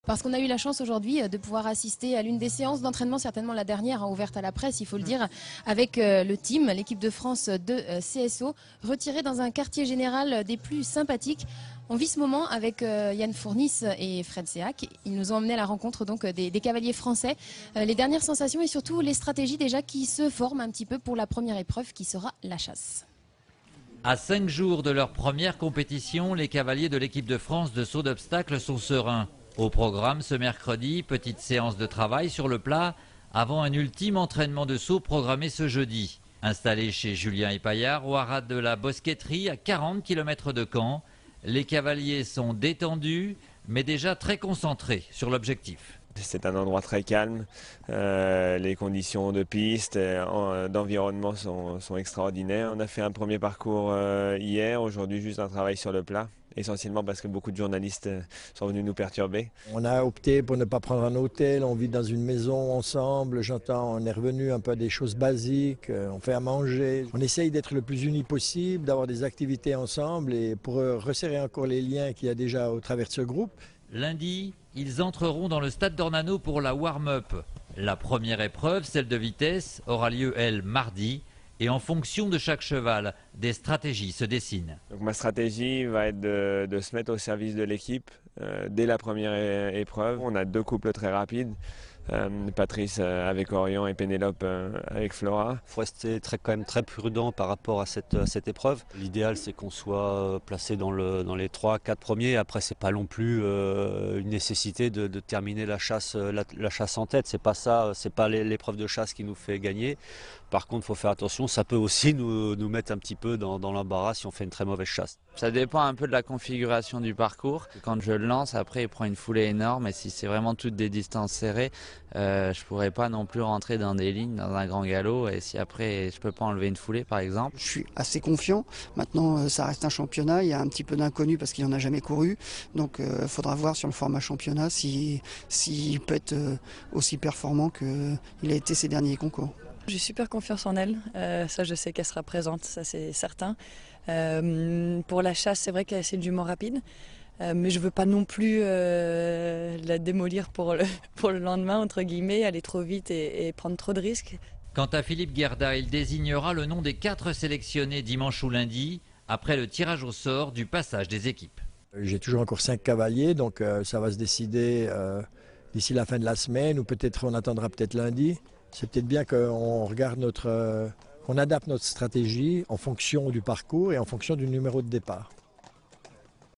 Parce qu'on a eu la chance aujourd'hui de pouvoir assister à l'une des séances d'entraînement, certainement la dernière, ouverte à la presse, il faut le dire, avec le team, l'équipe de France de CSO, retirée dans un quartier général des plus sympathiques. On vit ce moment avec Yann Fournis et Fred Séac. Ils nous ont emmené à la rencontre donc des cavaliers français. Les dernières sensations et surtout les stratégies déjà qui se forment un petit peu pour la première épreuve qui sera la chasse. À 5 jours de leur première compétition, les cavaliers de l'équipe de France de saut d'obstacles sont sereins. Au programme ce mercredi, petite séance de travail sur le plat avant un ultime entraînement de saut programmé ce jeudi. Installé chez Julien Epaillard au haras de la Bosquetterie à 40 km de Caen, les cavaliers sont détendus mais déjà très concentrés sur l'objectif. C'est un endroit très calme, les conditions de piste, d'environnement sont extraordinaires. On a fait un premier parcours hier, aujourd'hui juste un travail sur le plat, essentiellement parce que beaucoup de journalistes sont venus nous perturber. On a opté pour ne pas prendre un hôtel, on vit dans une maison ensemble, on est revenu un peu à des choses basiques, on fait à manger. On essaye d'être le plus unis possible, d'avoir des activités ensemble et pour resserrer encore les liens qu'il y a déjà au travers de ce groupe. Lundi, ils entreront dans le stade d'Ornano pour la warm-up. La première épreuve, celle de vitesse, aura lieu, elle, mardi. Et en fonction de chaque cheval, des stratégies se dessinent. Donc ma stratégie va être de se mettre au service de l'équipe dès la première épreuve. On a 2 couples très rapides. Patrice avec Orion et Pénélope avec Flora. Il faut rester quand même très prudent par rapport à cette épreuve. L'idéal c'est qu'on soit placé dans les 3-4 premiers. Après c'est pas non plus une nécessité de terminer la chasse en tête. C'est pas ça, c'est pas l'épreuve de chasse qui nous fait gagner. Par contre il faut faire attention, ça peut aussi nous mettre un petit peu dans l'embarras si on fait une très mauvaise chasse. Ça dépend un peu de la configuration du parcours. Quand je le lance, après il prend une foulée énorme et si c'est vraiment toutes des distances serrées, je pourrais pas non plus rentrer dans des lignes, dans un grand galop et si après je peux pas enlever une foulée par exemple. Je suis assez confiant. Maintenant ça reste un championnat, il y a un petit peu d'inconnu parce qu'il en a jamais couru. Donc il faudra voir sur le format championnat s'il peut être aussi performant qu'il a été ces derniers concours. J'ai super confiance en elle, ça je sais qu'elle sera présente, ça c'est certain. Pour la chasse, c'est vrai qu'elle a assez d'humour rapide, mais je veux pas non plus la démolir pour le lendemain, entre guillemets, aller trop vite et prendre trop de risques. Quant à Philippe Guerda, il désignera le nom des 4 sélectionnés dimanche ou lundi, après le tirage au sort du passage des équipes. J'ai toujours encore 5 cavaliers, donc ça va se décider d'ici la fin de la semaine, ou peut-être on attendra peut-être lundi. C'est peut-être bien qu'on regarde qu'on adapte notre stratégie en fonction du parcours et en fonction du numéro de départ.